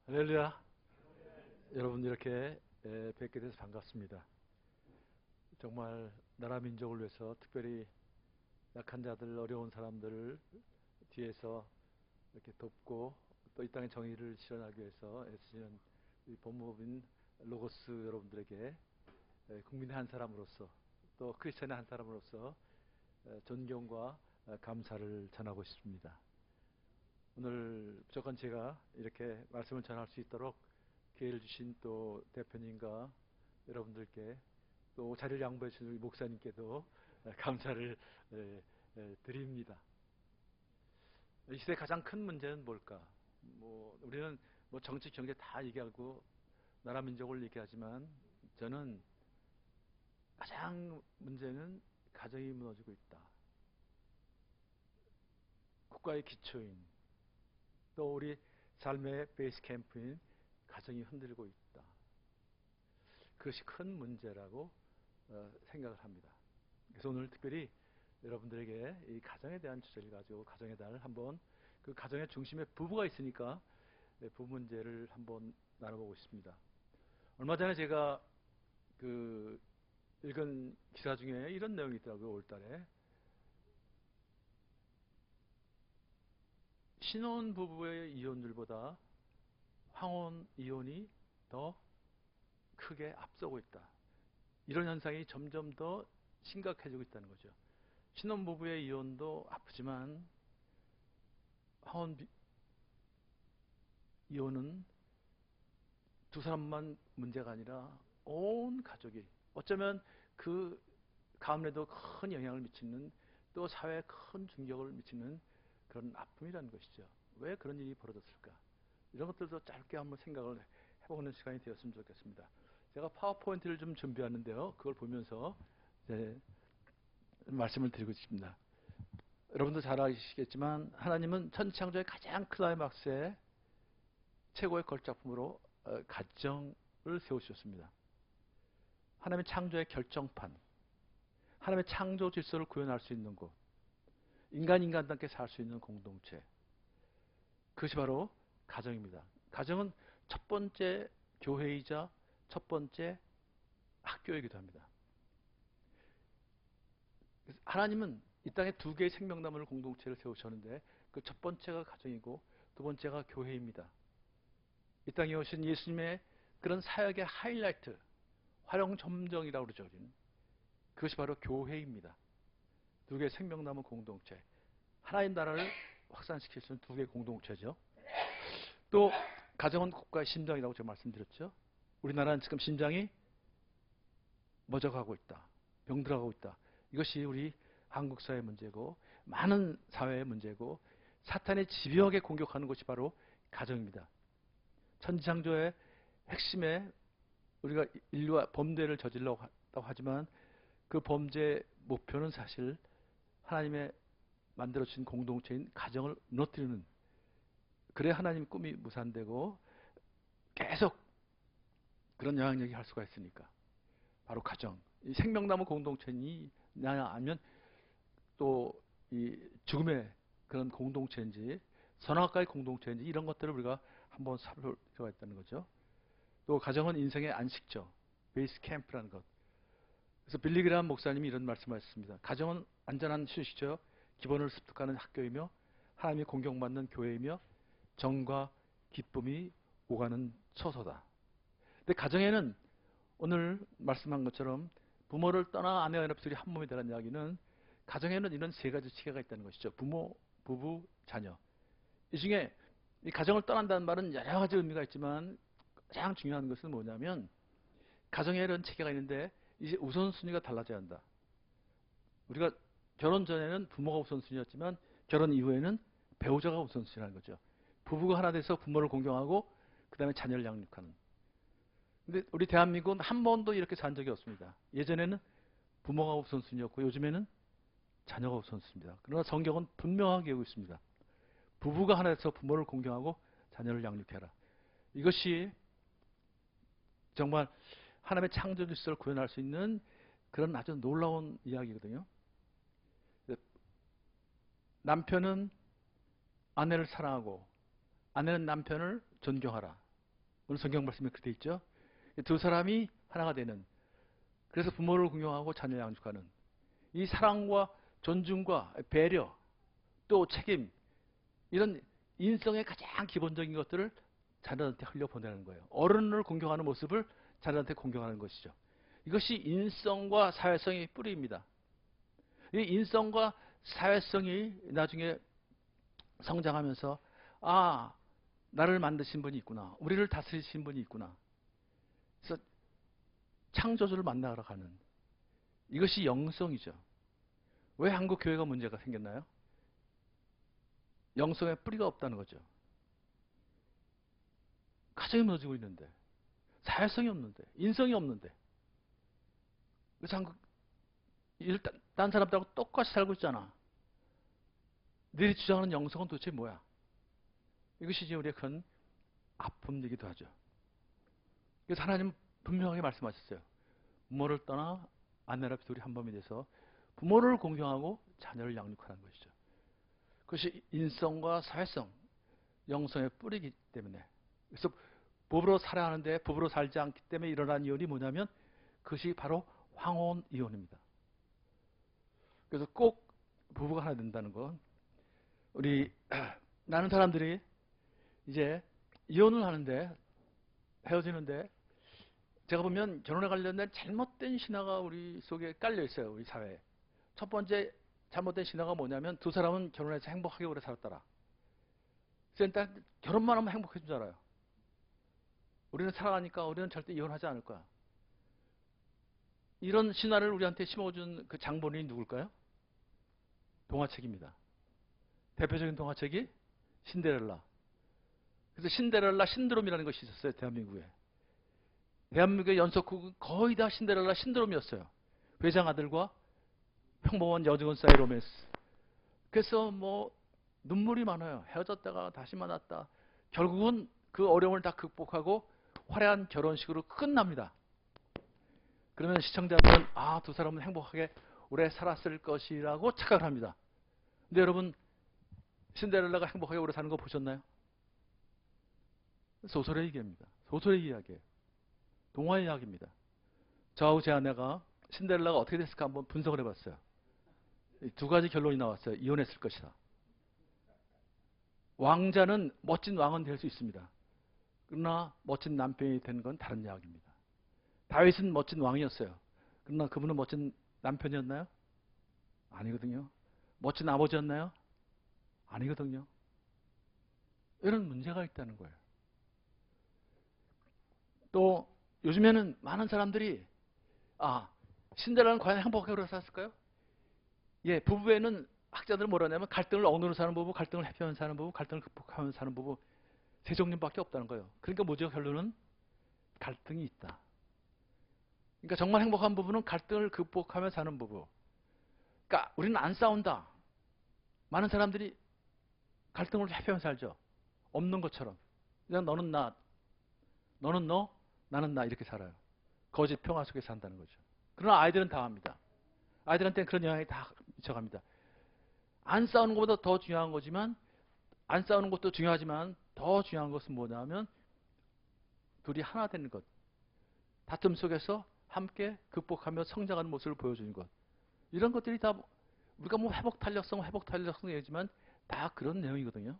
할렐루야. 여러분 이렇게 뵙게 돼서 반갑습니다. 정말 나라 민족을 위해서 특별히 약한 자들, 어려운 사람들을 뒤에서 이렇게 돕고 또 이 땅의 정의를 실현하기 위해서 애쓰시는 이 법무법인 로고스 여러분들에게 국민의 한 사람으로서 또 크리스천의 한 사람으로서 존경과 감사를 전하고 싶습니다. 오늘 무조건 제가 이렇게 말씀을 전할 수 있도록 기회를 주신 또 대표님과 여러분들께 또 자리를 양보해 주신 우리 목사님께도 감사를 드립니다. 이 시대의 가장 큰 문제는 뭘까? 우리는 정치, 경제 다 얘기하고 나라 민족을 얘기하지만 저는 가장 문제는 가정이 무너지고 있다. 국가의 기초인 또 우리 삶의 베이스 캠프인 가정이 흔들고 있다. 그것이 큰 문제라고 생각을 합니다. 그래서 오늘 특별히 여러분들에게 이 가정에 대한 주제를 가지고 가정의 달 한번 그 가정의 중심에 부부가 있으니까 부부 문제를 한번 나눠보고 싶습니다. 얼마 전에 제가 읽은 기사 중에 이런 내용이 있더라고요. 올달에 신혼 부부의 이혼율보다 황혼 이혼이 더 크게 앞서고 있다. 이런 현상이 점점 더 심각해지고 있다는 거죠. 신혼부부의 이혼도 아프지만 황혼 이혼은 두 사람만 문제가 아니라 온 가족이 어쩌면 그 가문에도 큰 영향을 미치는 또 사회에 큰 충격을 미치는 그런 아픔이라는 것이죠. 왜 그런 일이 벌어졌을까? 이런 것들도 짧게 한번 생각을 해보는 시간이 되었으면 좋겠습니다. 제가 파워포인트를 좀 준비하는데요. 그걸 보면서 말씀을 드리고 싶습니다. 여러분도 잘 아시겠지만 하나님은 천지창조의 가장 클라이막스의 최고의 걸작품으로 가정을 세우셨습니다. 하나님의 창조의 결정판, 하나님의 창조 질서를 구현할 수 있는 곳, 인간답게 살 수 있는 공동체, 그것이 바로 가정입니다. 가정은 첫 번째 교회이자 첫 번째 학교이기도 합니다. 하나님은 이 땅에 두 개의 생명나무를 공동체를 세우셨는데 그 첫 번째가 가정이고 두 번째가 교회입니다. 이 땅에 오신 예수님의 그런 사역의 하이라이트, 활용점정이라고 그러죠. 그것이 바로 교회입니다. 두 개의 생명나무 공동체, 하나님 나라를 확산시킬 수 있는 두 개의 공동체죠. 또 가정은 국가의 심장이라고 제가 말씀드렸죠. 우리나라는 지금 심장이 멎어가고 있다. 병들어가고 있다. 이것이 우리 한국 사회의 문제고 많은 사회의 문제고 사탄의 집요하게 공격하는 것이 바로 가정입니다. 천지창조의 핵심에 우리가 인류와 범죄를 저질러고 하지만 그 범죄의 목표는 사실 하나님의 만들어주신 공동체인 가정을 무너뜨리는, 그래야 하나님의 꿈이 무산되고 계속 그런 영향력이 할 수가 있으니까 바로 가정, 이 생명나무 공동체냐 아니면 또 이 죽음의 그런 공동체인지 선악과의 공동체인지 이런 것들을 우리가 한번 살펴볼 필요가 있다는 거죠. 또 가정은 인생의 안식처, 베이스 캠프라는 것. 그래서 빌리 그레이엄 목사님이 이런 말씀하셨습니다. 가정은 안전한 휴식처, 기본을 습득하는 학교이며 하나님의 공경받는 교회이며 정과 기쁨이 오가는 처소다. 근데 가정에는 오늘 말씀한 것처럼 부모를 떠나 아내와 연합들이 한 몸이 되라는 이야기는 가정에는 이런 세 가지 체계가 있다는 것이죠. 부모, 부부, 자녀. 이 중에 이 가정을 떠난다는 말은 여러 가지 의미가 있지만 가장 중요한 것은 뭐냐면 가정에 이런 체계가 있는데 이제 우선순위가 달라져야 한다. 우리가 결혼 전에는 부모가 우선순위였지만 결혼 이후에는 배우자가 우선순위라는 거죠. 부부가 하나 돼서 부모를 공경하고 그 다음에 자녀를 양육하는. 근데 우리 대한민국은 한 번도 이렇게 산 적이 없습니다. 예전에는 부모가 우선순위였고 요즘에는 자녀가 우선순위입니다. 그러나 성경은 분명하게 하고 있습니다. 부부가 하나 돼서 부모를 공경하고 자녀를 양육해라. 이것이 정말 하나님의 창조 질서를 구현할 수 있는 그런 아주 놀라운 이야기거든요. 남편은 아내를 사랑하고 아내는 남편을 존경하라. 오늘 성경 말씀에 그렇게 돼 있죠. 두 사람이 하나가 되는, 그래서 부모를 공경하고 자녀를 양육하는 이 사랑과 존중과 배려 또 책임, 이런 인성의 가장 기본적인 것들을 자녀한테 흘려보내는 거예요. 어른을 공경하는 모습을 자녀한테 공경하는 것이죠. 이것이 인성과 사회성의 뿌리입니다. 이 인성과 사회성이 나중에 성장하면서 아, 나를 만드신 분이 있구나. 우리를 다스리신 분이 있구나. 그래서 창조주를 만나러 가는, 이것이 영성이죠. 왜 한국 교회가 문제가 생겼나요? 영성의 뿌리가 없다는 거죠. 가정이 무너지고 있는데, 사회성이 없는데, 인성이 없는데, 그래서 한국 일단 딴 사람들하고 똑같이 살고 있잖아. 너희 주장하는 영성은 도대체 뭐야? 이것이 이제 우리의 큰 아픔이기도 하죠. 그래서 하나님 분명하게 말씀하셨어요. 부모를 떠나 아내라 둘이 한 몸이 돼서 부모를 공경하고 자녀를 양육하는 것이죠. 그것이 인성과 사회성, 영성의 뿌리이기 때문에. 그래서 부부로 살아야 하는데 부부로 살지 않기 때문에 일어난 이혼이 뭐냐면 그것이 바로 황혼 이혼입니다. 그래서 꼭 부부가 하나 된다는 건, 우리 많은 사람들이 이제 이혼을 하는데, 헤어지는데, 제가 보면 결혼에 관련된 잘못된 신화가 우리 속에 깔려 있어요. 우리 사회에. 첫 번째 잘못된 신화가 뭐냐면 두 사람은 결혼해서 행복하게 오래 살았더라. 그래서 일단 결혼만 하면 행복해진 줄 알아요. 우리는 살아가니까 우리는 절대 이혼하지 않을 거야. 이런 신화를 우리한테 심어준 그 장본인이 누굴까요? 동화책입니다. 대표적인 동화책이 신데렐라. 그래서 신데렐라 신드롬이라는 것이 있었어요. 대한민국에. 대한민국의 연속극은 거의 다 신데렐라 신드롬이었어요. 회장 아들과 평범한 여직원 사이 로맨스. 그래서 뭐 눈물이 많아요. 헤어졌다가 다시 만났다. 결국은 그 어려움을 다 극복하고 화려한 결혼식으로 끝납니다. 그러면 시청자들은 아, 두 사람은 행복하게 오래 살았을 것이라고 착각을 합니다. 근데 여러분, 신데렐라가 행복하게 오래 사는 거 보셨나요? 소설의 이야기입니다. 소설의 이야기예요. 동화의 이야기입니다. 저하고 제 아내가 신데렐라가 어떻게 됐을까 한번 분석을 해봤어요. 두 가지 결론이 나왔어요. 이혼했을 것이다. 왕자는 멋진 왕은 될 수 있습니다. 그러나 멋진 남편이 된 건 다른 이야기입니다. 다윗은 멋진 왕이었어요. 그러나 그분은 멋진 남편이었나요? 아니거든요. 멋진 아버지였나요? 아니거든요. 이런 문제가 있다는 거예요. 또 요즘에는 많은 사람들이 아, 신데렐라는 과연 행복하게 오래 살았을까요? 예, 부부에는 학자들은 뭐라 하냐면 갈등을 억누르며 사는 부부, 갈등을 회피하면서 사는 부부, 갈등을 극복하면서 사는 부부, 세 종류밖에 없다는 거예요. 그러니까 뭐죠? 결론은 갈등이 있다. 그러니까 정말 행복한 부부는 갈등을 극복하며 사는 부부. 그러니까 우리는 안 싸운다. 많은 사람들이 갈등을 회피하면서 살죠. 없는 것처럼. 그냥 너는 나, 너는 너, 나는 나 이렇게 살아요. 거짓 평화 속에 산다는 거죠. 그러나 아이들은 다 합니다. 아이들한테는 그런 영향이 다 미쳐갑니다. 안 싸우는 것보다 더 중요한 거지만, 안 싸우는 것도 중요하지만 더 중요한 것은 뭐냐면 둘이 하나 되는 것. 다툼 속에서 함께 극복하며 성장하는 모습을 보여주는 것. 이런 것들이 다 우리가 뭐 회복 탄력성 얘기지만 다 그런 내용이거든요.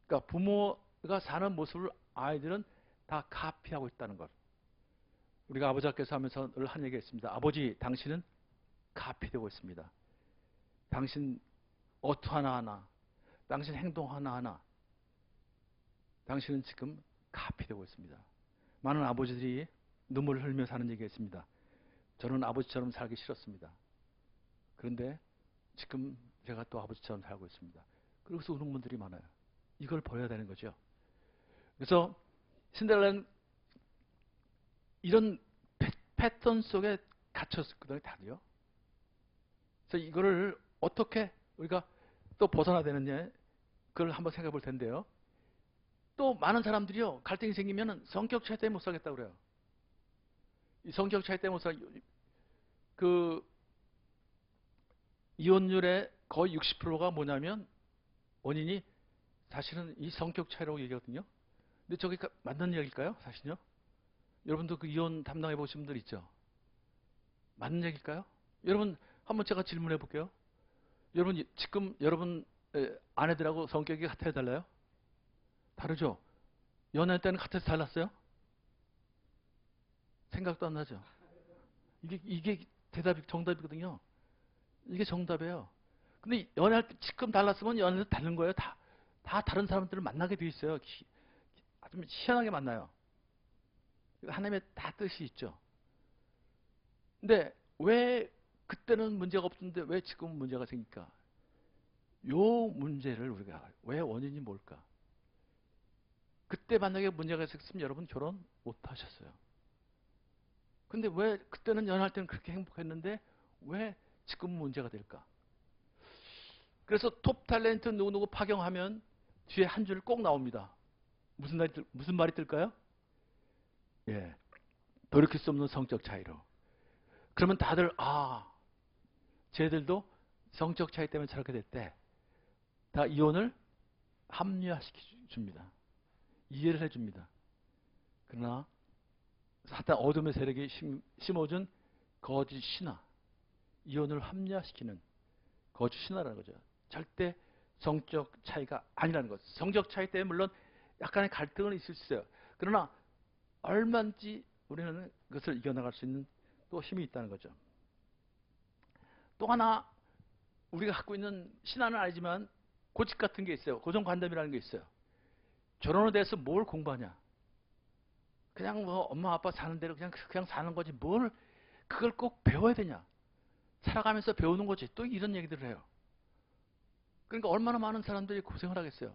그러니까 부모가 사는 모습을 아이들은 다 카피하고 있다는 것. 우리가 아버지께서 하면서 늘 한 얘기가 있습니다. 아버지, 당신은 카피되고 있습니다. 당신 어투 하나하나, 당신 행동 하나하나, 당신은 지금 카피되고 있습니다. 많은 아버지들이 눈물을 흘리면서 하는 얘기가 있습니다. 저는 아버지처럼 살기 싫었습니다. 그런데 지금 제가 또 아버지처럼 살고 있습니다. 그래서 우는 분들이 많아요. 이걸 버려야 되는 거죠. 그래서 신데렐라는 이런 패턴 속에 갇혔거든요, 다들요. 그래서 이거를 어떻게 우리가 또 벗어나야 되느냐, 그걸 한번 생각해 볼 텐데요. 또 많은 사람들이요, 갈등이 생기면 성격 차이 때문에 못 살겠다고 그래요. 이 성격 차이 때문에 못 살, 그 이혼율의 거의 60%가 뭐냐면 원인이 사실은 이 성격 차이라고 얘기하거든요. 근데 저게 맞는 얘기일까요? 사실요? 여러분도 그 이혼 담당해 보신 분들 있죠? 맞는 얘기일까요? 여러분, 한번 제가 질문해 볼게요. 여러분, 지금 여러분 아내들하고 성격이 같아요, 달라요? 다르죠? 연애 때는 같아서 달랐어요? 생각도 안 나죠? 이게 대답이 정답이거든요. 이게 정답이에요. 근데 연애할 때 지금 달랐으면 연애도 다른 거예요. 다 다른 사람들을 만나게 돼 있어요. 아주 희한하게 만나요. 하나님의 다 뜻이 있죠. 근데 왜 그때는 문제가 없었는데 왜 지금은 문제가 생길까? 요 문제를 우리가 왜 원인이 뭘까? 그때 만약에 문제가 있었으면 여러분 결혼 못 하셨어요. 근데 왜 그때는 연애할 때는 그렇게 행복했는데 왜 지금 문제가 될까? 그래서 톱 탤런트 누구누구 파경하면 뒤에 한 줄 꼭 나옵니다. 무슨 말이 뜰까요? 예. 돌이킬 수 없는 성적 차이로. 그러면 다들 쟤들도 성적 차이 때문에 저렇게 됐대. 다 이혼을 합리화시켜 줍니다. 이해를 해 줍니다. 그러나 사탄 어둠의 세력이 심어준 거짓 신화, 이혼을 합리화시키는 거짓 신화라는 거죠. 절대 성적 차이가 아니라는 것. 성적 차이 때문에 물론 약간의 갈등은 있을 수 있어요. 그러나 얼마든지 우리는 그것을 이겨나갈 수 있는 또 힘이 있다는 거죠. 또 하나 우리가 갖고 있는 신화는 아니지만 고집 같은 게 있어요. 고정관념이라는 게 있어요. 결혼에 대해서 뭘 공부하냐. 그냥 뭐 엄마 아빠 사는 대로 그냥 사는 거지 뭘 그걸 꼭 배워야 되냐. 살아가면서 배우는 거지. 또 이런 얘기들을 해요. 그러니까 얼마나 많은 사람들이 고생을 하겠어요.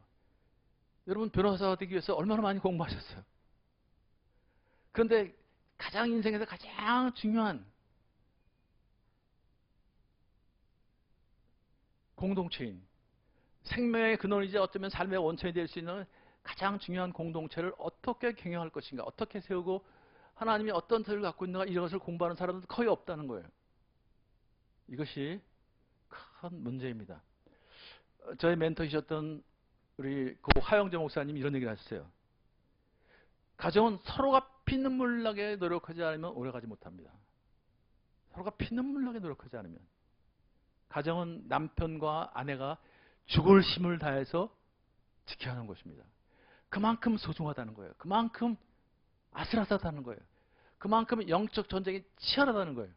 여러분 변호사가 되기 위해서 얼마나 많이 공부하셨어요. 그런데 가장 인생에서 가장 중요한 공동체인 생명의 근원이자 어쩌면 삶의 원천이 될 수 있는 가장 중요한 공동체를 어떻게 경영할 것인가, 어떻게 세우고 하나님이 어떤 뜻을 갖고 있는가 이런 것을 공부하는 사람은 거의 없다는 거예요. 이것이 큰 문제입니다. 저의 멘토이셨던 우리 고 하영재 목사님이 이런 얘기를 하셨어요. 가정은 서로가 피눈물 나게 노력하지 않으면 오래가지 못합니다. 서로가 피눈물 나게 노력하지 않으면. 가정은 남편과 아내가 죽을 힘을 다해서 지켜야 하는 것입니다. 그만큼 소중하다는 거예요. 그만큼 아슬아슬하다는 거예요. 그만큼 영적 전쟁이 치열하다는 거예요.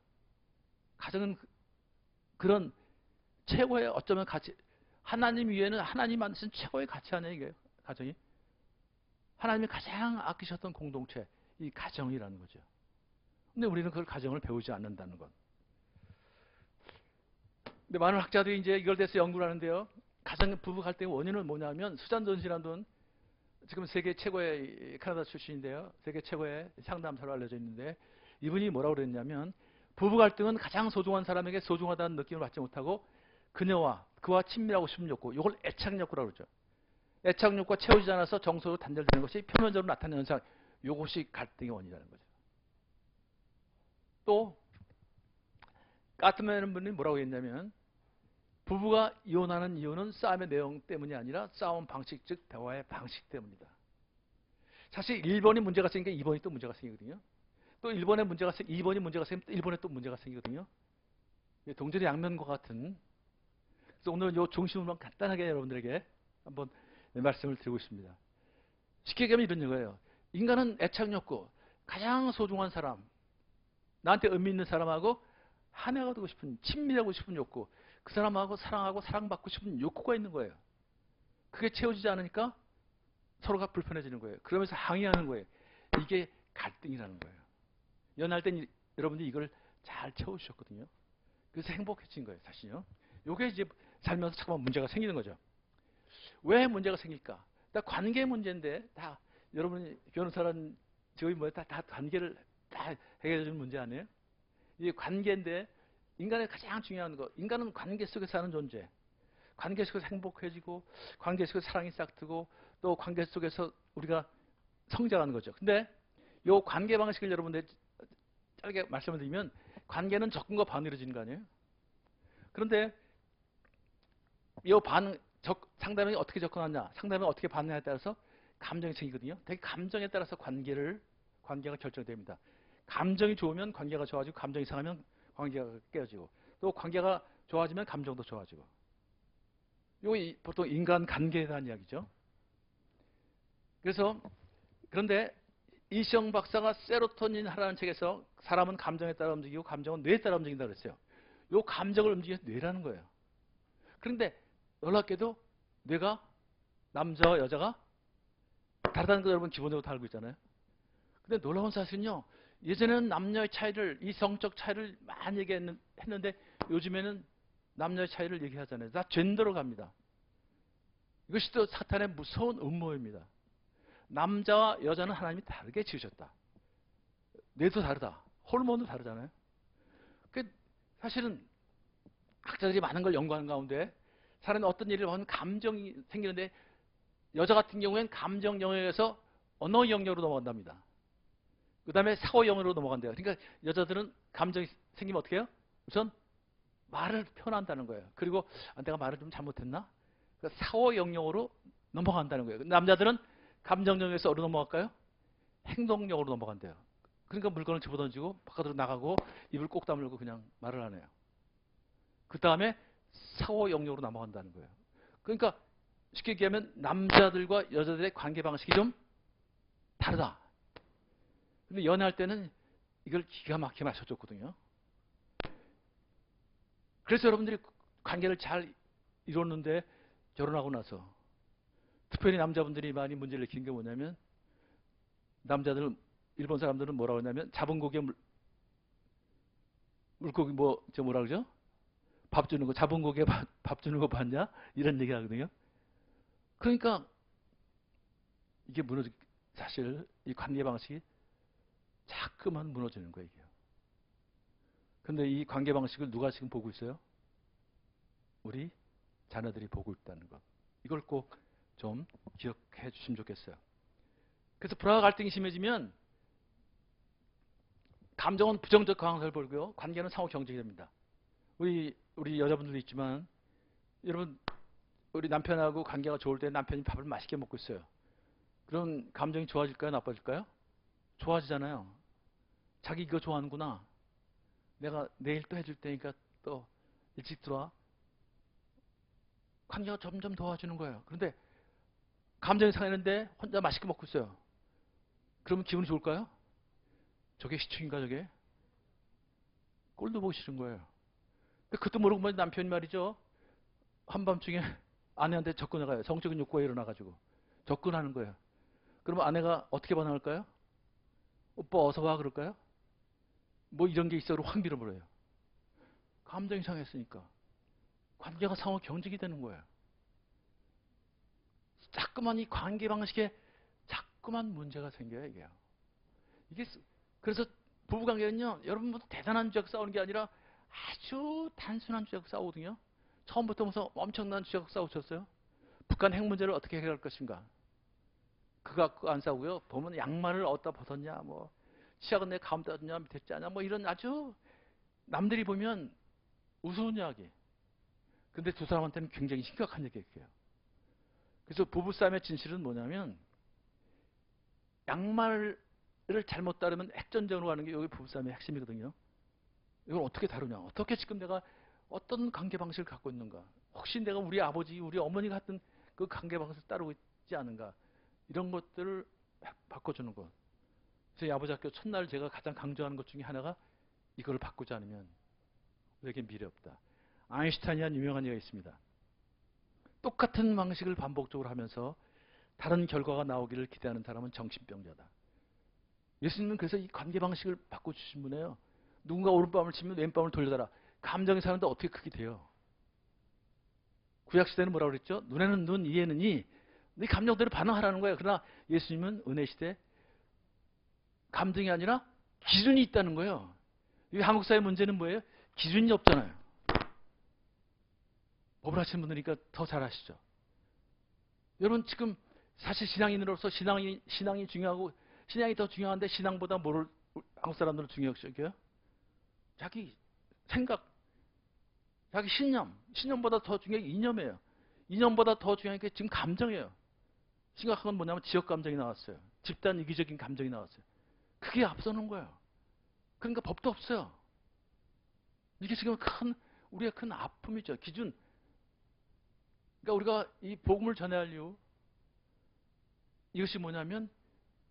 가정은 그런 최고의 어쩌면 가치, 하나님 위에는 하나님 만드신 최고의 가치 아니에요, 이게 가정이. 하나님이 가장 아끼셨던 공동체, 이 가정이라는 거죠. 근데 우리는 그걸 가정을 배우지 않는다는 것. 근데 많은 학자들이 이제 이걸 대해서 연구를 하는데요. 가정 부부 갈등의 원인은 뭐냐면 수잔 존시라는 분, 지금 세계 최고의 캐나다 출신인데요. 세계 최고의 상담사로 알려져 있는데 이분이 뭐라고 그랬냐면 부부 갈등은 가장 소중한 사람에게 소중하다는 느낌을 받지 못하고 그와 친밀하고 싶은 욕구, 이걸 애착욕구라고 그러죠. 애착욕구가 채워지지 않아서 정서로 단절되는 것이 표면적으로 나타나는 현상, 이것이 갈등의 원인이라는 거죠. 또 까트맨 분이 뭐라고 했냐면 부부가 이혼하는 이유는 싸움의 내용 때문이 아니라 싸움 방식, 즉 대화의 방식 때문이다. 사실 1번이 문제가 생기니까 2번이 또 문제가 생기거든요. 또 1번에 문제가 2번이 문제가 생기면 1번에 또 문제가 생기거든요. 동전의 양면과 같은. 그래서 오늘은 이 중심으로 간단하게 여러분들에게 한번 말씀을 드리고 있습니다. 쉽게 얘기하면 이런 거예요. 인간은 애착욕구, 가장 소중한 사람, 나한테 의미 있는 사람하고 하나가 되고 싶은, 친밀하고 싶은 욕구, 그 사람하고 사랑하고 사랑받고 싶은 욕구가 있는 거예요. 그게 채워지지 않으니까 서로가 불편해지는 거예요. 그러면서 항의하는 거예요. 이게 갈등이라는 거예요. 연애할 땐 여러분들이 이걸 잘 채워주셨거든요. 그래서 행복해진 거예요, 사실요. 이게 이제 살면서 잠깐만 문제가 생기는 거죠. 왜 문제가 생길까? 다 관계 문제인데, 다 여러분이 변호사라는 직업이 뭐예요? 다 관계를 다 해결해주는 문제 아니에요? 이게 관계인데, 인간의 가장 중요한 거, 인간은 관계 속에 사는 존재. 관계 속에서 행복해지고, 관계 속에서 사랑이 싹트고, 또 관계 속에서 우리가 성장하는 거죠. 근데 이 관계 방식을 여러분들 짧게 말씀을 드리면, 관계는 적응과 반응으로 이루어지는 거 아니에요? 그런데 이 상대방이 어떻게 접근하냐, 상대방이 어떻게 반응하냐에 따라서 감정이 생기거든요. 되게 감정에 따라서 관계가 결정됩니다. 감정이 좋으면 관계가 좋아지고, 감정이 상하면 관계가 깨어지고, 또 관계가 좋아지면 감정도 좋아지고. 이거 보통 인간 관계에 대한 이야기죠. 그런데 이시영 박사가 세로토닌 하라는 책에서 사람은 감정에 따라 움직이고 감정은 뇌에 따라 움직인다고 그랬어요. 이 감정을 움직이는 뇌라는 거예요. 그런데 놀랍게도 뇌가 남자와 여자가 다르다는 거 여러분 기본적으로 다 알고 있잖아요. 근데 놀라운 사실은요. 예전에는 남녀의 차이를, 이성적 차이를 많이 얘기했는데 요즘에는 남녀의 차이를 얘기하잖아요. 다 젠더로 갑니다. 이것이 또 사탄의 무서운 음모입니다. 남자와 여자는 하나님이 다르게 지으셨다. 뇌도 다르다. 호르몬도 다르잖아요. 사실은 학자들이 많은 걸 연구하는 가운데 사람이 어떤 일을 하면 감정이 생기는데 여자 같은 경우에는 감정 영역에서 언어 영역으로 넘어간답니다. 그 다음에 사고 영역으로 넘어간대요. 그러니까 여자들은 감정이 생기면 어떻게 해요? 우선 말을 표현한다는 거예요. 그리고 내가 말을 좀 잘못했나? 사고 영역으로 넘어간다는 거예요. 남자들은 감정 영역에서 어디로 넘어갈까요? 행동력으로 넘어간대요. 그러니까 물건을 집어던지고 바깥으로 나가고 입을 꼭 다물고 그냥 말을 안 해요. 그 다음에 사고 영역으로 넘어간다는 거예요. 그러니까 쉽게 얘기하면 남자들과 여자들의 관계 방식이 좀 다르다. 근데 연애할 때는 이걸 기가 막히게 맞춰줬거든요. 그래서 여러분들이 관계를 잘 이뤘는데 결혼하고 나서 특별히 남자분들이 많이 문제를 일으키는 게 뭐냐면 남자들은 일본 사람들은 뭐라고 하냐면 잡은 고기에 물고기 뭐라 그러죠? 밥 주는 거, 잡은 고기에 밥 주는 거 봤냐? 이런 얘기 하거든요. 그러니까 이게 사실 이 관계 방식이 자꾸만 무너지는 거예요, 이게. 근데 이 관계 방식을 누가 지금 보고 있어요? 우리 자녀들이 보고 있다는 것. 이걸 꼭 좀 기억해 주시면 좋겠어요. 그래서 불화와 갈등이 심해지면 감정은 부정적 강화를 벌고요. 관계는 상호 경쟁이 됩니다. 우리 여자분들도 있지만 여러분 우리 남편하고 관계가 좋을 때 남편이 밥을 맛있게 먹고 있어요. 그럼 감정이 좋아질까요? 나빠질까요? 좋아지잖아요. 자기 이거 좋아하는구나. 내가 내일 또 해줄 테니까 또 일찍 들어와. 관계가 점점 좋아지는 거예요. 그런데 감정이 상했는데 혼자 맛있게 먹고 있어요. 그러면 기분이 좋을까요? 저게 시충인가 저게? 꼴도 보기 싫은 거예요. 그것도 모르고 보니 남편이 말이죠. 한밤중에 아내한테 접근해가요. 성적인 욕구가 일어나가지고 접근하는 거예요. 그러면 아내가 어떻게 반응할까요? 오빠 어서 와 그럴까요? 뭐 이런 게 있어로 확 밀어버려요. 감정이 상했으니까. 관계가 상호 경직이 되는 거예요. 자꾸만 이 관계 방식에 자꾸만 문제가 생겨요, 이게. 그래서 부부관계는요, 여러분 뭐 대단한 주제가 싸우는 게 아니라 아주 단순한 주제가 싸우거든요. 처음부터 무슨 엄청난 주제가 싸우셨어요? 북한 핵 문제를 어떻게 해결할 것인가? 그거 갖고 안 싸우고요. 보면 양말을 어디다 벗었냐, 뭐 치약은 내 가운데 뒀냐, 밑에 짜냐, 뭐 이런 아주 남들이 보면 우스운 이야기. 근데 두 사람한테는 굉장히 심각한 얘기예요. 그래서 부부싸움의 진실은 뭐냐면 양말을 잘못 다루면 핵전쟁으로 가는 게 여기 부부싸움의 핵심이거든요. 이걸 어떻게 다루냐. 어떻게 지금 내가 어떤 관계 방식을 갖고 있는가. 혹시 내가 우리 아버지, 우리 어머니 같은 그 관계 방식을 따르고 있지 않은가. 이런 것들을 바꿔주는 것. 저희 아버지 학교 첫날 제가 가장 강조하는 것 중에 하나가 이걸 바꾸지 않으면 우리에게 미래 없다. 아인슈타인이라는 유명한 얘기가 있습니다. 똑같은 방식을 반복적으로 하면서 다른 결과가 나오기를 기대하는 사람은 정신병자다. 예수님은 그래서 이 관계 방식을 바꿔주신 분이에요. 누군가 오른밤을 치면 왼밤을 돌려달라. 감정이 사는데 어떻게 그게 돼요? 구약시대는 뭐라고 그랬죠? 눈에는 눈, 이에는 이. 네 감정대로 반응하라는 거예요. 그러나 예수님은 은혜시대 감정이 아니라 기준이 있다는 거예요. 이 한국 사회 문제는 뭐예요? 기준이 없잖아요. 법을 하시는 분들이니까 더 잘 아시죠? 여러분 지금 사실 신앙인으로서 신앙이 중요하고 신앙이 더 중요한데 신앙보다 뭐를 한국 사람들은 중요시 여겨요? 자기 생각, 자기 신념보다 더 중요한 게 이념이에요. 이념보다 더 중요한 게 지금 감정이에요. 심각한 건 뭐냐면 지역 감정이 나왔어요. 집단 이기적인 감정이 나왔어요. 그게 앞서는 거예요. 그러니까 법도 없어요. 이게 지금 우리의 큰 아픔이죠. 기준. 그러니까 우리가 이 복음을 전해야 할 이유, 이것이 뭐냐면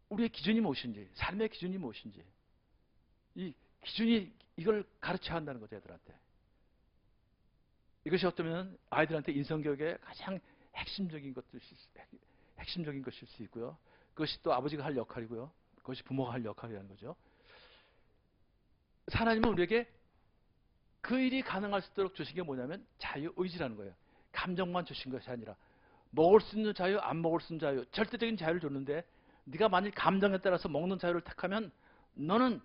우리의 기준이 무엇인지, 삶의 기준이 무엇인지, 이 기준이 이걸 가르쳐야 한다는 거죠, 애들한테. 이것이 어쩌면 아이들한테 인성교육의 가장 핵심적인 것일 수 있고요. 그것이 또 아버지가 할 역할이고요. 그것이 부모가 할 역할이라는 거죠. 하나님은 우리에게 그 일이 가능할 수 있도록 주신 게 뭐냐면 자유의지라는 거예요. 감정만 주신 것이 아니라 먹을 수 있는 자유, 안 먹을 수 있는 자유, 절대적인 자유를 줬는데 네가 만일 감정에 따라서 먹는 자유를 택하면 너는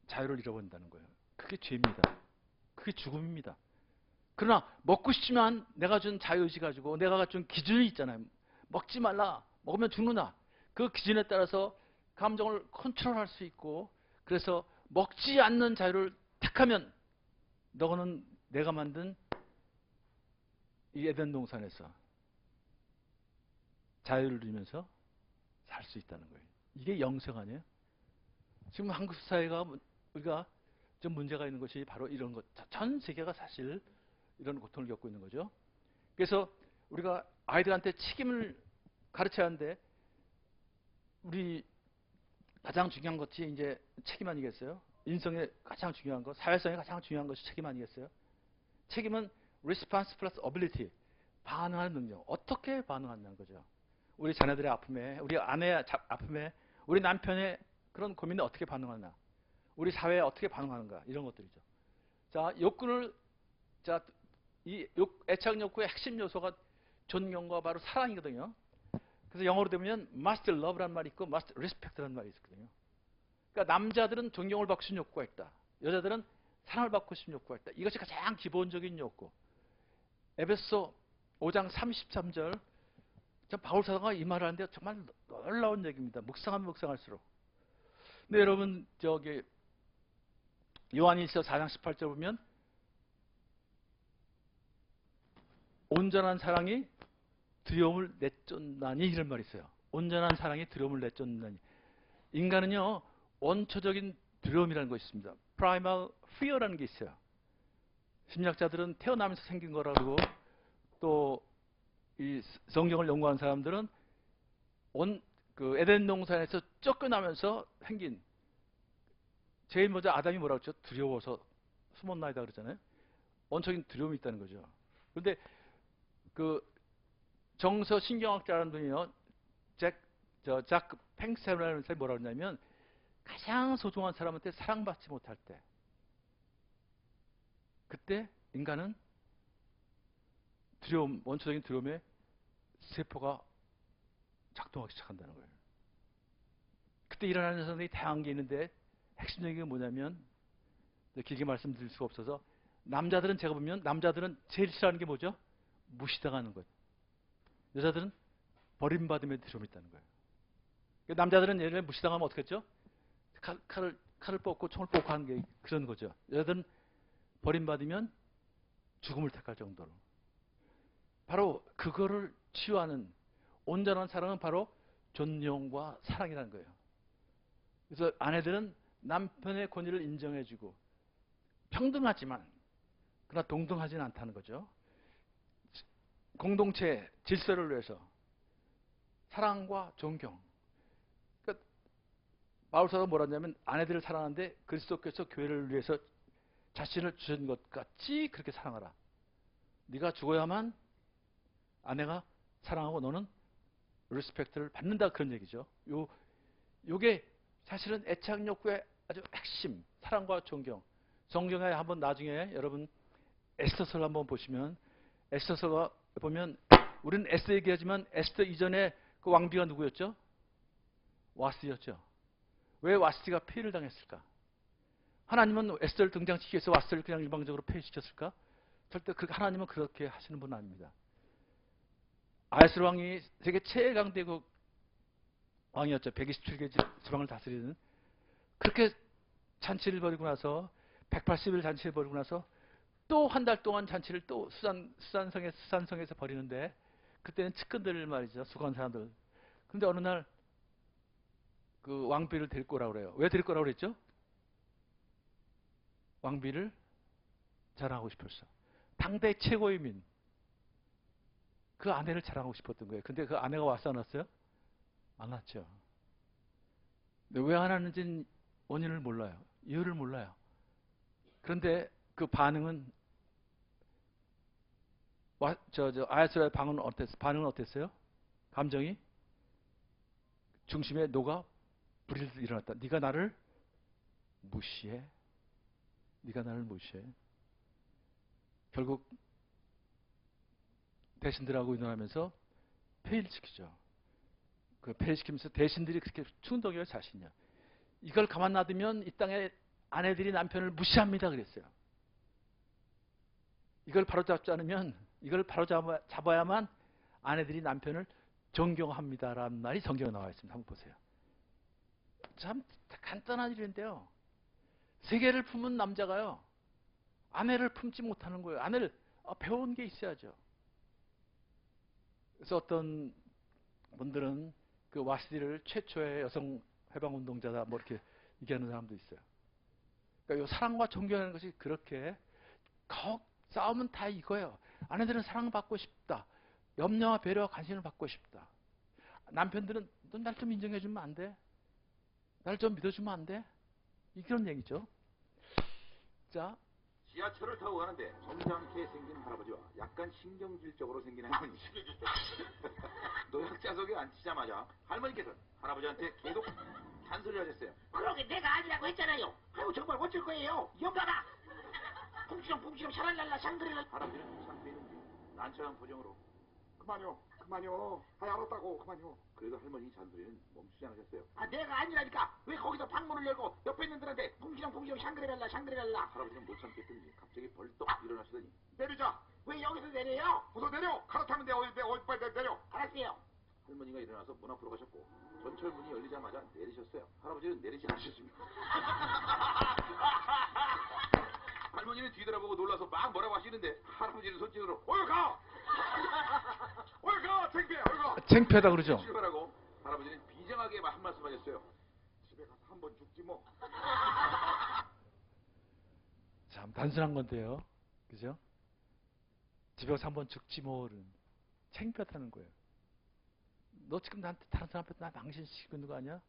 자유를 잃어버린다는 거예요. 그게 죄입니다. 그게 죽음입니다. 그러나 먹고 싶지만 내가 준 자유의지 가지고 내가 준 기준이 있잖아요. 먹지 말라. 먹으면 죽는다. 그 기준에 따라서 감정을 컨트롤할 수 있고, 그래서 먹지 않는 자유를 택하면 너는 내가 만든 이 에덴 동산에서 자유를 누리면서 살 수 있다는 거예요. 이게 영생 아니에요? 지금 한국 사회가 우리가 좀 문제가 있는 것이 바로 이런 것. 전 세계가 사실 이런 고통을 겪고 있는 거죠. 그래서 우리가 아이들한테 책임을 가르쳐야 하는데, 우리 가장 중요한 것이 이제 책임 아니겠어요? 인성의 가장 중요한 것, 사회성의 가장 중요한 것이 책임 아니겠어요? 책임은 response plus ability, 반응하는 능력. 어떻게 반응한다는 거죠. 우리 자녀들의 아픔에, 우리 아내의 아픔에, 우리 남편의 그런 고민에 어떻게 반응하나, 우리 사회에 어떻게 반응하는가, 이런 것들이죠. 자, 이 애착 욕구의 핵심 요소가 존경과 바로 사랑이거든요. 그래서 영어로 되면 must love라는 말이 있고 must respect라는 말이 있거든요. 그러니까 남자들은 존경을 받고 싶은 욕구가 있다. 여자들은 사랑을 받고 싶은 욕구가 있다. 이것이 가장 기본적인 욕구. 에베소 5장 33절, 바울 사도가 이 말을 하는데 정말 놀라운 얘기입니다. 묵상하면 묵상할수록. 근데 여러분, 요한일서 4장 18절 보면 온전한 사랑이 두려움을 내쫓나니, 이런 말이 있어요. 온전한 사랑이 두려움을 내쫓나니. 인간은요, 원초적인 두려움이라는 것이 있습니다. primal fear라는 게 있어요. 심리학자들은 태어나면서 생긴 거라고, 또 이 성경을 연구한 사람들은 에덴 동산에서 쫓겨나면서 생긴, 제일 먼저 아담이 뭐라고 했죠? 두려워서 숨었나이다 그러잖아요. 원초적인 두려움이 있다는 거죠. 그런데 정서 신경학자라는 분이요, 작 팽세라는 사람이 뭐라고 했냐면, 가장 소중한 사람한테 사랑받지 못할 때, 그때 인간은 원초적인 두려움의 세포가 작동하기 시작한다는 거예요. 그때 일어나는 현상이 다양한 게 있는데, 핵심적인 게 뭐냐면, 길게 말씀드릴 수가 없어서, 제가 보면 남자들은 제일 싫어하는 게 뭐죠? 무시당하는 것. 여자들은 버림받음에 두려움이 있다는 거예요. 남자들은 예를 들어 무시당하면 어떻게 했죠? 칼을 뽑고 총을 뽑고 하는 게 그런 거죠. 여자들은 버림받으면 죽음을 택할 정도로. 바로 그거를 치유하는 온전한 사랑은 바로 존경과 사랑이라는 거예요. 그래서 아내들은 남편의 권위를 인정해주고 평등하지만 그러나 동등하지는 않다는 거죠. 공동체 질서를 위해서 사랑과 존경. 그러니까 바울사도가 뭐라 하냐면, 아내들을 사랑하는데 그리스도께서 교회를 위해서 자신을 주신 것 같이 그렇게 사랑하라. 네가 죽어야만 아내가 사랑하고 너는 리스펙트를 받는다, 그런 얘기죠. 요게 사실은 애착 욕구의 아주 핵심, 사랑과 존경. 성경에 한번 나중에 여러분 에스더서를 한번 보시면, 에스더서가 보면, 우리는 에스더 얘기하지만 에스더 이전에 그 왕비가 누구였죠? 와스티였죠. 왜 와스티가 폐위를 당했을까? 하나님은 에스더를 등장시키기 위해서 와스티를 그냥 일방적으로 폐위시켰을까? 절대 하나님은 그렇게 하시는 분은 아닙니다. 아하스 왕이 세계 최강대국 왕이었죠. 127개 지방을 다스리는. 그렇게 잔치를 벌이고 나서 180일 잔치를 벌이고 나서 또 한 달 동안 잔치를 또 수산성에서 벌이는데, 그때는 측근들 말이죠. 수고한 사람들. 근데 어느 날 그 왕비를 데리고 오라고 그래요. 왜 데리고 오라고 그랬죠? 왕비를 자랑하고 싶었어. 당대 최고의 민. 그 아내를 자랑하고 싶었던 거예요. 근데 그 아내가 왔어 안 왔어요? 안 왔죠. 근데 왜 안 왔는지는 원인을 몰라요. 이유를 몰라요. 그런데 그 반응은 아야스라의 반응은 어땠어요? 감정이 중심에 녹아 불이 일어났다. 네가 나를 무시해? 네가 나를 무시해? 결국 대신들하고 의논하면서 폐위를 시키죠. 그 폐위시키면서 대신들이 그렇게 충동해요, 자신이요. 이걸 가만 놔두면 이 땅에 아내들이 남편을 무시합니다 그랬어요. 이걸 바로잡지 않으면, 이걸 바로잡아야만 아내들이 남편을 존경합니다라는 말이 성경에 나와 있습니다. 한번 보세요. 참 간단한 일인데요. 세계를 품은 남자가요, 아내를 품지 못하는 거예요. 아내를 배운 게 있어야죠. 그래서 어떤 분들은 그 와시디를 최초의 여성 해방운동자다 뭐 이렇게 얘기하는 사람도 있어요. 그러니까 이 사랑과 존경하는 것이 그렇게 싸움은 다 이거예요. 아내들은 사랑받고 싶다. 염려와 배려와 관심을 받고 싶다. 남편들은 너 날 좀 인정해주면 안 돼? 날 좀 믿어주면 안 돼? 이런 얘기죠. 자, 지하철을 타고 가는데 점잖게 생긴 할아버지와 약간 신경질적으로 생긴 할머니. 노약자석에 앉히자마자 할머니께서 할아버지한테 계속 잔소리를 하셨어요. 그러게 내가 아니라고 했잖아요. 아유 정말 어쩔 거예요. 영감아. 붕치렁 샤랄랄라 샹그리라. 할아버지는 한참 빼는지 난처한 표정으로 그만요. 알았다고 그만요. 그래도 할머니 잔소리는 멈추지 않으셨어요. 아 내가 아니라니까. 왜 거기서 방문을 열고 옆에 있는 들한테 붕치렁 샹그리랄라. 할아버지는 못 참겠든지 갑자기 벌떡 일어나시더니 내리자. 왜 여기서 내려요? 어서 내려. 갈아타면 돼. 빨리 내려. 알았어요. 할머니가 일어나서 문 앞으로 가셨고 전철 문이 열리자마자 내리셨어요. 할아버지는 내리지 않으셨습니다. 할머니는 뒤돌아보고 놀라서 막 뭐라고 하시는데 할아버지는 손짓으로 어여 가! 창피해! 어여 가! 창피하다 그러죠. 출발하고 할아버지는 비장하게 한 말씀 하셨어요. 집에 가서 한번 죽지 뭐. 참 단순한 건데요. 그죠? 집에 가서 한번 죽지 뭐는 창피하다는 거예요. 너 지금 나한테 다른 사람 앞에서 나 망신시키고 있는 거 아니야?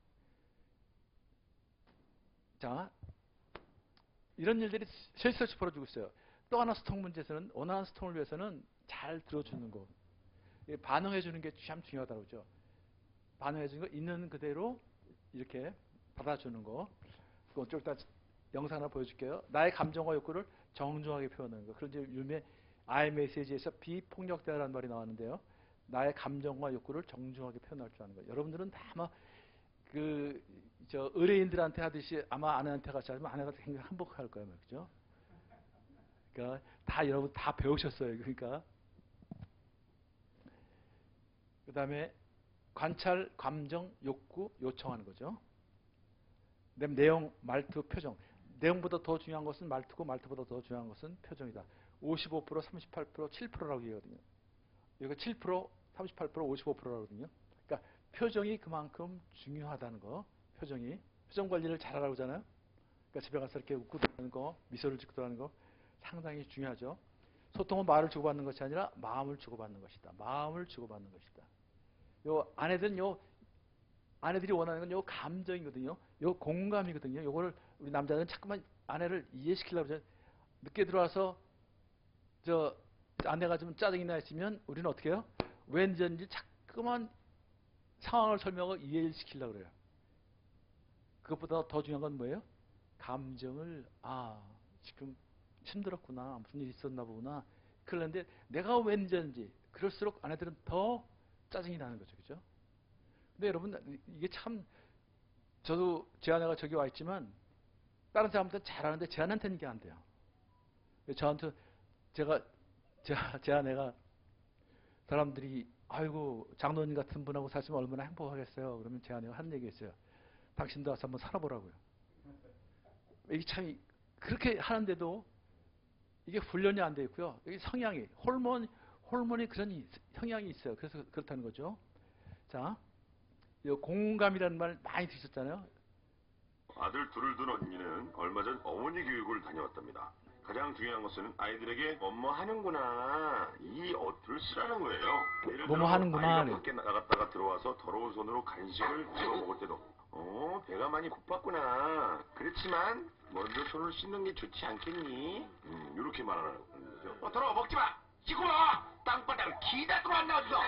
자, 이런 일들이 실수없이 벌어지고 있어요. 또 하나 소통 문제에서는, 원하는 소통을 위해서는 잘 들어주는 거, 반응해주는 게 참 중요하다고 그러죠. 반응해주는 거, 있는 그대로 이렇게 받아주는 거. 좀 이따 영상 하나 보여줄게요. 나의 감정과 욕구를 정중하게 표현하는 거. 그런 이제 요즘에 iMessage에서 비폭력 대화라는 말이 나왔는데요. 나의 감정과 욕구를 정중하게 표현할 줄 아는 거예요. 여러분들은 다 아마 의뢰인들한테 하듯이 아마 아내한테 같이 하면 아내가 굉장히 행복할 거예요. 그죠? 그러니까 여러분 다 배우셨어요. 그러니까. 그 다음에 관찰, 감정, 욕구, 요청하는 거죠. 그다음에 내용, 말투, 표정. 내용보다 더 중요한 것은 말투고 말투보다 더 중요한 것은 표정이다. 55%, 38%, 7%라고 얘기하거든요. 여기가 7%, 38%, 55%라거든요. 그러니까 표정이 그만큼 중요하다는 거. 표정 관리를 잘하라고 하잖아요. 그러니까 집에 가서 이렇게 웃고 들어가는 거, 미소를 짓고 들어가는 거 상당히 중요하죠. 소통은 말을 주고받는 것이 아니라 마음을 주고받는 것이다. 마음을 주고받는 것이다. 아내들이 원하는 건 요 감정이거든요. 요 공감이거든요. 요거를 우리 남자들은 자꾸만 아내를 이해시키려고 그러죠. 늦게 들어와서 아내가 좀 짜증이 나 있으면 우리는 어떻게 해요? 왜 늦었는지 자꾸만 상황을 설명하고 이해를 시키려고 그래요. 그것보다 더 중요한 건 뭐예요? 감정을 지금 힘들었구나. 무슨 일이 있었나 보구나. 그런데 내가 왜 늦었는지 그럴수록 아내들은 더 짜증이 나는 거죠. 그죠? 근데 여러분 이게 참 저도 제 아내가 저기 와 있지만 다른 사람들은 잘하는데 제 아내한테는 이게 안 돼요. 저한테 제 아내가 사람들이 아이고 장로님 같은 분하고 사시면 얼마나 행복하겠어요. 그러면 제 아내가 하는 얘기가 있어요. 당신도 와서 한번 살아보라고요. 이게 참 그렇게 하는데도 이게 훈련이 안 돼 있고요. 여기 성향이 호르몬이 그런 성향이 있어요. 그래서 그렇다는 거죠. 자, 이 공감이라는 말 많이 들으셨잖아요. 아들 둘을 둔 언니는 얼마 전 어머니 교육을 다녀왔답니다. 가장 중요한 것은 아이들에게 뭐뭐 하는구나 이 어투를 쓰라는 거예요. 예를 들어 뭐뭐 하는구나. 아이가 밖에 나갔다가 들어와서 더러운 손으로 간식을 집어 먹을 때도 배가 많이 고팠구나. 그렇지만 먼저 손을 씻는 게 좋지 않겠니? 이렇게 말하는 거죠. 더러워 먹지 마. 시끄러. 땅바닥을 기다 들어왔나 어디서.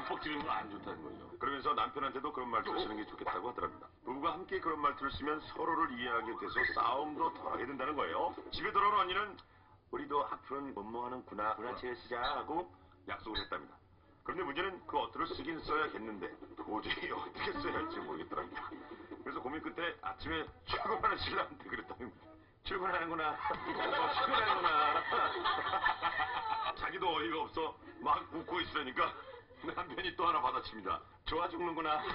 뻑지는 거 안 좋다는 거죠. 그러면서 남편한테도 그런 말투를 쓰는 게 좋겠다고 하더랍니다. 부부가 함께 그런 말투를 쓰면 서로를 이해하게 돼서 싸움도 덜하게 된다는 거예요. 집에 돌아온 언니는 우리도 앞으로는 뭐뭐하는구나 문화체에 쓰자 하고 약속을 했답니다. 그런데 문제는 그 어투를 쓰긴 써야겠는데 도저히 어떻게 써야 할지 모르겠더랍니다. 그래서 고민 끝에 아침에 출근하는 신랑한테 그랬다는 거죠. 출근하는구나. 출근하는구나. 자기도 어이가 없어 막 웃고 있으니까 남편이 또 하나 받아칩니다. 좋아 죽는구나. 이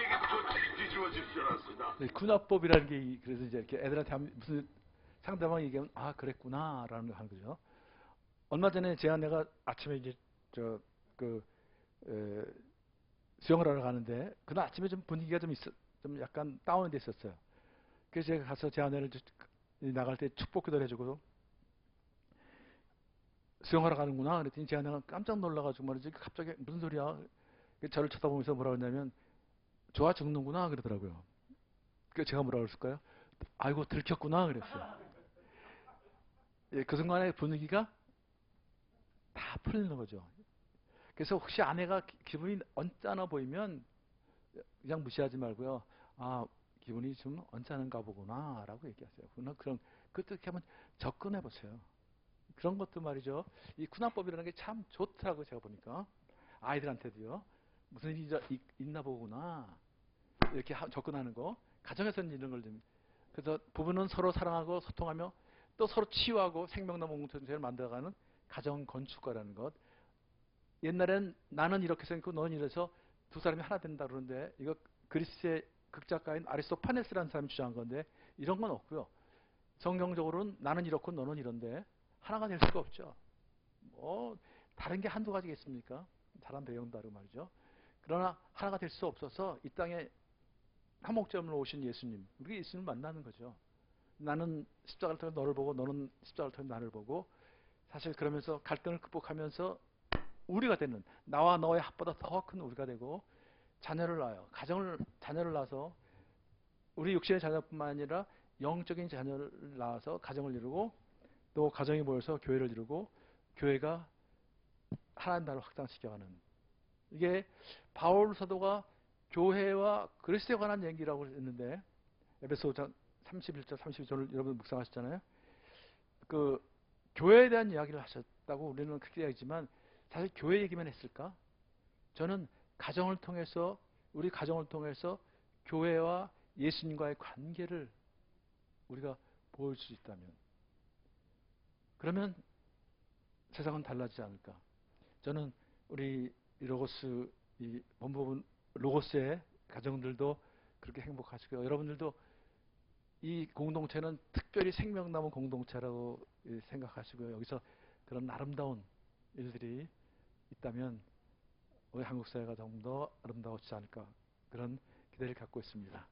얘기 듣고 뒤집어질 줄 알았습니다. 네, 군화법이라는 게 그래서 이제 이렇게 애들한테 무슨 상대방이 얘기하면 아 그랬구나라는 거 하는 거죠. 얼마 전에 제 아내가 아침에 이제 수영을 하러 가는데 그날 아침에 좀 분위기가 좀 약간 다운돼 있었어요. 그래서 제가 가서 제 아내를 나갈 때 축복 기도를 해주고 수영하러 가는구나 그랬더니 제 아내가 깜짝 놀라가지고 말이지 갑자기 무슨 소리야? 저를 쳐다보면서 뭐라 그러냐면 좋아 죽는구나 그러더라고요. 그래서 제가 뭐라 그랬을까요? 아이고 들켰구나 그랬어요. 예, 그 순간에 분위기가 다 풀리는 거죠. 그래서 혹시 아내가 기분이 언짢아 보이면 그냥 무시하지 말고요. 아 기분이 좀 언짢은가 보구나 라고 얘기하세요. 그럼 그것도 이렇게 한번 접근해 보세요. 그런 것도 말이죠. 이 군화법이라는 게 참 좋더라고요. 제가 보니까 아이들한테도요. 무슨 일이 있나 보구나 이렇게 접근하는 거. 가정에서는 이런 걸 좀 그래서 부부는 서로 사랑하고 소통하며 또 서로 치유하고 생명나무 공동체를 만들어가는 가정 건축가라는 것. 옛날엔 나는 이렇게 생겼고 너는 이래서 두 사람이 하나 된다 그러는데 이거 그리스의 극작가인 아리스토파네스라는 사람이 주장한 건데 이런 건 없고요. 성경적으로는 나는 이렇고 너는 이런데 하나가 될 수가 없죠. 뭐 다른 게 한두 가지겠습니까? 사람 배경도 다르고 말이죠. 그러나 하나가 될 수 없어서 이 땅에 한 목적으로 오신 예수님, 우리 예수님을 만나는 거죠. 나는 십자가를 통해 너를 보고 너는 십자가를 통해 나를 보고 사실 그러면서 갈등을 극복하면서 우리가 되는 나와 너의 합보다 더 큰 우리가 되고 자녀를 낳아요. 자녀를 낳아서 우리 육신의 자녀뿐만 아니라 영적인 자녀를 낳아서 가정을 이루고 또 가정이 모여서 교회를 이루고 교회가 하나님 나라를 확장시켜가는 이게 바울 사도가 교회와 그리스도에 관한 얘기라고 했는데 에베소 5장 31절 32절을 여러분 묵상하셨잖아요. 그 교회에 대한 이야기를 하셨다고 우리는 크게 이야기지만 사실 교회 얘기만 했을까? 저는 가정을 통해서 우리 가정을 통해서 교회와 예수님과의 관계를 우리가 보여줄 수 있다면 그러면 세상은 달라지지 않을까? 저는 우리 로고스 이 본부분 로고스의 가정들도 그렇게 행복하시고요. 여러분들도 이 공동체는 특별히 생명나무 공동체라고 생각하시고요. 여기서 그런 아름다운 일들이 있다면 우리 한국 사회가 좀 더 아름다워지지 않을까 그런 기대를 갖고 있습니다.